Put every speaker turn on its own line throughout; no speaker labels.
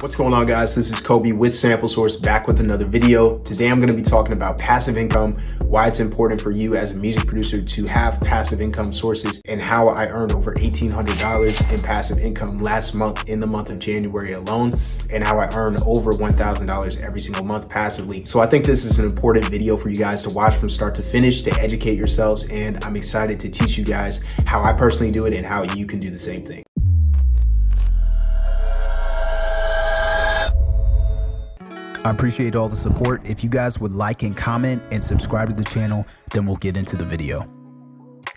What's going on, guys? This is Kobe with Sample Source, back with another video. Today I'm going to be talking about passive income, why it's important for you as a music producer to have passive income sources, and how I earned over $1,800 in passive income last month in the month of January alone, and how I earned over $1,000 every single month passively. So I think this is an important video for you guys to watch from start to finish to educate yourselves, and I'm excited to teach you guys how I personally do it and how you can do the same thing.
I appreciate all the support. If you guys would like and comment and subscribe to the channel, then we'll get into the video.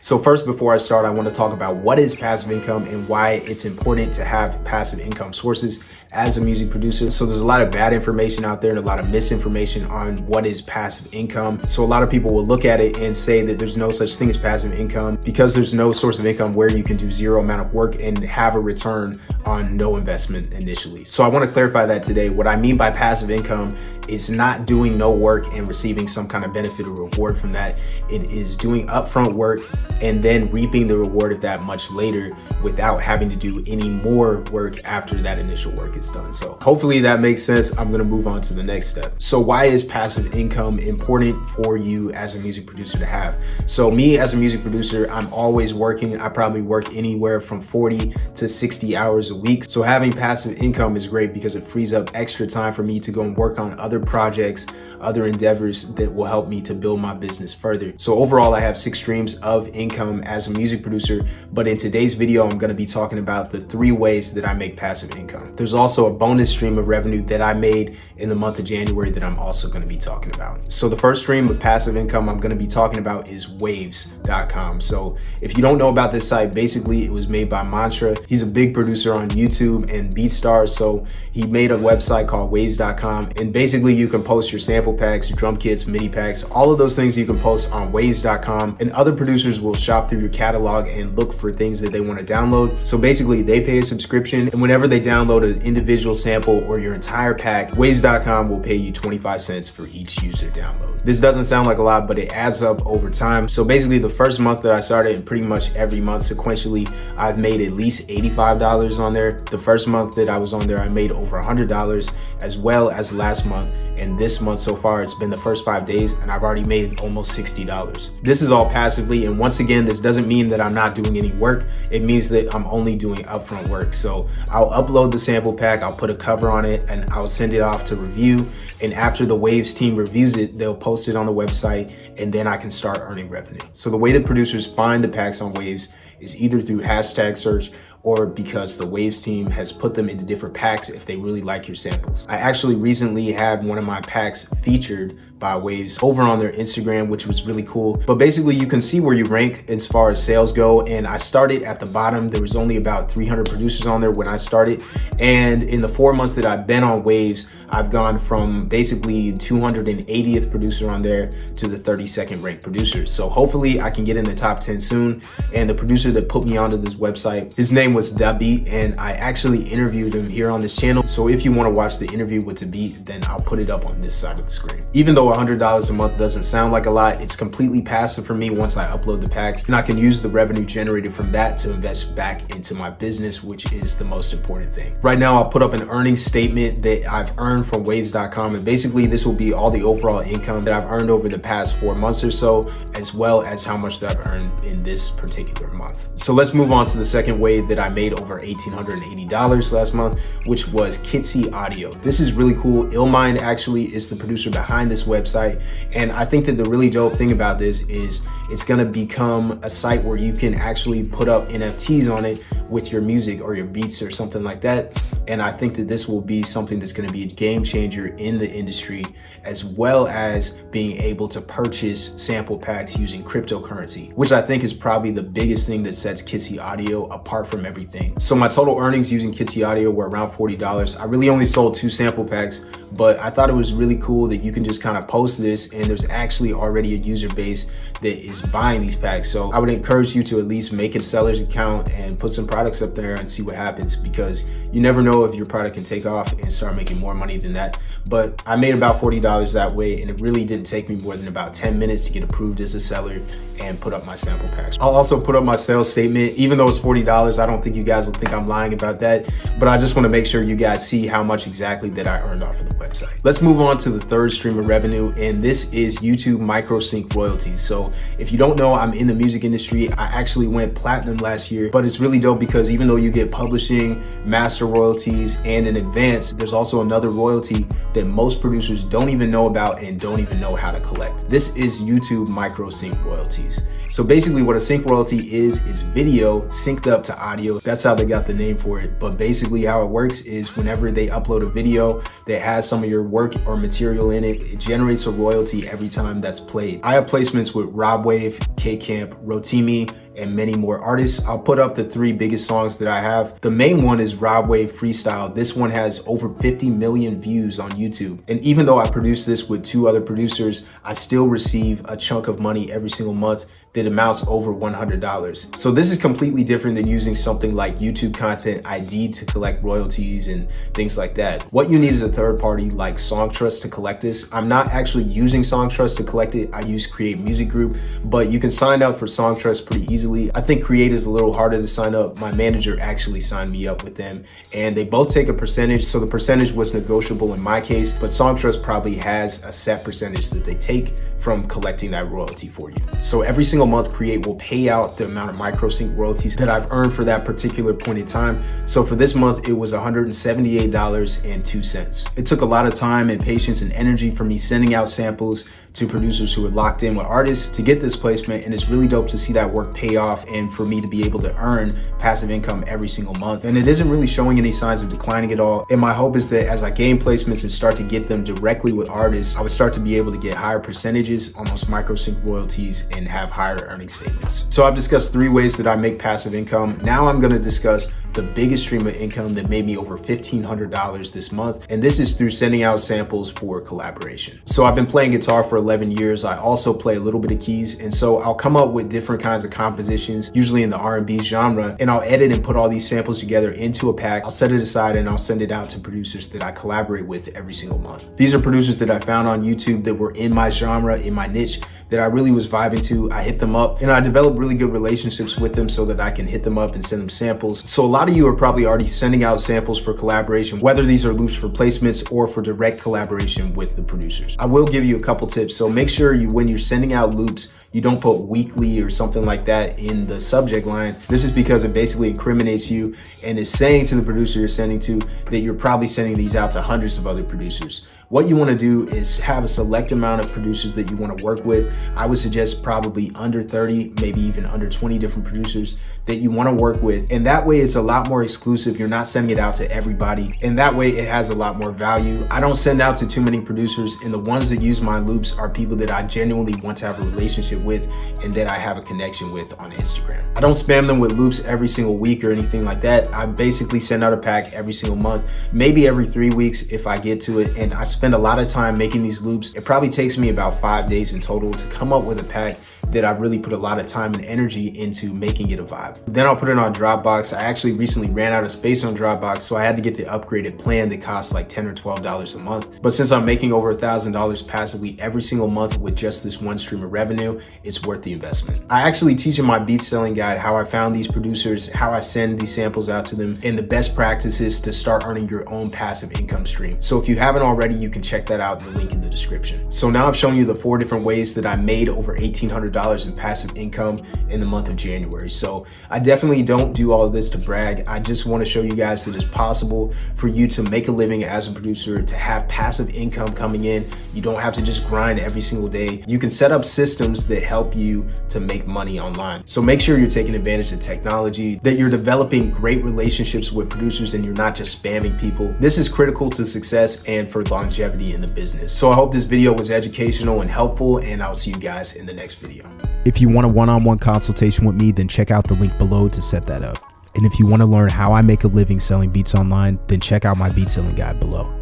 So first, before I start, I want to talk about what is passive income and why it's important to have passive income sources as a music producer. So there's a lot of bad information out there and a lot of misinformation on what is passive income. So a lot of people will look at it and say that there's no such thing as passive income because there's no source of income where you can do zero amount of work and have a return on no investment initially. So I want to clarify that today. What I mean by passive income is not doing no work and receiving some kind of benefit or reward from that. It is doing upfront work and then reaping the reward of that much later without having to do any more work after that initial work is done. So hopefully that makes sense. I'm going to move on to the next step. So why is passive income important for you as a music producer to have? So me as a music producer, I'm always working. I probably work anywhere from 40 to 60 hours a week. So having passive income is great because it frees up extra time for me to go and work on other projects, other endeavors that will help me to build my business further. So overall, I have 6 streams of income as a music producer, but in today's video, I'm gonna be talking about the 3 ways that I make passive income. There's also a bonus stream of revenue that I made in the month of January that I'm also gonna be talking about. So the first stream of passive income I'm gonna be talking about is waves.com. So if you don't know about this site, basically it was made by Mantra. He's a big producer on YouTube and BeatStars. So he made a website called waves.com, and basically you can post your sample packs, your drum kits, MIDI packs, all of those things you can post on waves.com, and other producers will shop through your catalog and look for things that they want to download. So basically they pay a subscription, and whenever they download an individual sample or your entire pack, waves.com will pay you 25 cents for each user download. This doesn't sound like a lot, but it adds up over time. So basically the first month that I started, and pretty much every month sequentially, I've made at least $85 on there. The first month that I was on there, I made over $100, as well as last month. And this month so far, it's been the first 5 days and I've already made almost $60. This is all passively. And once again, this doesn't mean that I'm not doing any work. It means that I'm only doing upfront work. So I'll upload the sample pack, I'll put a cover on it, and I'll send it off to review. And after the Waves team reviews it, they'll post it on the website, and then I can start earning revenue. So the way that producers find the packs on Waves is either through hashtag search or because the Waves team has put them into different packs if they really like your samples. I actually recently had one of my packs featured by Waves over on their Instagram, which was really cool. But basically you can see where you rank as far as sales go. And I started at the bottom. There was only about 300 producers on there when I started. And in the 4 months that I've been on Waves, I've gone from basically 280th producer on there to the 32nd ranked producer. So hopefully I can get in the top 10 soon. And the producer that put me onto this website, his name was Dabi, and I actually interviewed him here on this channel. So if you want to watch the interview with Dabi, then I'll put it up on this side of the screen. Even though $100 a month doesn't sound like a lot, it's completely passive for me once I upload the packs, and I can use the revenue generated from that to invest back into my business, which is the most important thing. Right now, I'll put up an earnings statement that I've earned from waves.com, and basically this will be all the overall income that I've earned over the past 4 months or so, as well as how much that I've earned in this particular month. So let's move on to the second way that I made over $1,880 last month, which was Kitsy audio. This is really cool. Illmind actually is the producer behind this website, and I think that the really dope thing about this is it's gonna become a site where you can actually put up NFTs on it with your music or your beats or something like that. And I think that this will be something that's gonna be a game changer in the industry, as well as being able to purchase sample packs using cryptocurrency, which I think is probably the biggest thing that sets Kitsy Audio apart from everything. So my total earnings using Kitsy Audio were around $40. I really only sold 2 sample packs, but I thought it was really cool that you can just kind of post this, and there's actually already a user base that is buying these packs. So I would encourage you to at least make a seller's account and put some products up there and see what happens, because you never know if your product can take off and start making more money than that. But I made about $40 that way, and it really didn't take me more than about 10 minutes to get approved as a seller and put up my sample packs. I'll also put up my sales statement. Even though it's $40, I don't think you guys will think I'm lying about that, but I just want to make sure you guys see how much exactly that I earned off of the website. Let's move on to the third stream of revenue, and this is YouTube Microsync royalties. So if you don't know, I'm in the music industry. I actually went platinum last year, but it's really dope because even though you get publishing, master royalties, and in advance, there's also another royalty that most producers don't even know about and don't even know how to collect. This is YouTube Microsync royalties. So basically what a sync royalty is video synced up to audio. That's how they got the name for it. But basically how it works is whenever they upload a video that has some of your work or material in it, it generates a royalty every time that's played. I have placements with Rob Wave, K-Camp, Rotimi, and many more artists. I'll put up the 3 biggest songs that I have. The main one is Rob Wave Freestyle. This one has over 50 million views on YouTube. And even though I produce this with 2 other producers, I still receive a chunk of money every single month that amounts over $100. So this is completely different than using something like YouTube Content ID to collect royalties and things like that. What you need is a third party like Songtrust to collect this. I'm not actually using Songtrust to collect it. I use Create Music Group, but you can sign up for Songtrust pretty easily. I think Create is a little harder to sign up. My manager actually signed me up with them, and they both take a percentage. So the percentage was negotiable in my case, but Songtrust probably has a set percentage that they take from collecting that royalty for you. So every single month, Create will pay out the amount of Microsync royalties that I've earned for that particular point in time. So for this month, it was $178.02. It took a lot of time and patience and energy for me sending out samples to producers who are locked in with artists to get this placement, and it's really dope to see that work pay off and for me to be able to earn passive income every single month. And it isn't really showing any signs of declining at all. And my hope is that as I gain placements and start to get them directly with artists, I would start to be able to get higher percentages on those Microsync royalties and have higher earning statements. So I've discussed 3 ways that I make passive income. Now I'm gonna discuss the biggest stream of income that made me over $1,500 this month, and this is through sending out samples for collaboration. So I've been playing guitar for 11 years. I also play a little bit of keys, and so I'll come up with different kinds of compositions, usually in the R&B genre, and I'll edit and put all these samples together into a pack. I'll set it aside and I'll send it out to producers that I collaborate with every single month. These are producers that I found on YouTube that were in my genre, in my niche, that I really was vibing to. I hit them up and I developed really good relationships with them so that I can hit them up and send them samples. So a lot of you are probably already sending out samples for collaboration, whether these are loops for placements or for direct collaboration with the producers. I will give you a couple tips. So make sure when you're sending out loops, you don't put weekly or something like that in the subject line. This is because it basically incriminates you and is saying to the producer you're sending to that you're probably sending these out to hundreds of other producers. What you want to do is have a select amount of producers that you want to work with. I would suggest probably under 30, maybe even under 20 different producers that you want to work with. And that way it's a lot more exclusive. You're not sending it out to everybody. And that way it has a lot more value. I don't send out to too many producers, and the ones that use my loops are people that I genuinely want to have a relationship with and that I have a connection with on Instagram. I don't spam them with loops every single week or anything like that. I basically send out a pack every single month, maybe every 3 weeks if I get to it. And I spend a lot of time making these loops. It probably takes me about 5 days in total to come up with a pack that I really put a lot of time and energy into making it a vibe. Then I'll put it on Dropbox. I actually recently ran out of space on Dropbox, so I had to get the upgraded plan that costs like $10 or $12 a month. But since I'm making over $1,000 passively every single month with just this one stream of revenue, it's worth the investment. I actually teach in my beat selling guide how I found these producers, how I send these samples out to them, and the best practices to start earning your own passive income stream. So if you haven't already, you can check that out in the link in the description. So now I've shown you the 4 different ways that I made over $1,800 in passive income in the month of January. So I definitely don't do all of this to brag. I just want to show you guys that it's possible for you to make a living as a producer, to have passive income coming in. You don't have to just grind every single day. You can set up systems that help you to make money online. So make sure you're taking advantage of technology, that you're developing great relationships with producers, and you're not just spamming people. This is critical to success and for longevity in the business. So I hope this video was educational and helpful, and I'll see you guys in the next video.
If you want a one-on-one consultation with me, then check out the link below to set that up. And if you want to learn how I make a living selling beats online, then check out my beat selling guide below.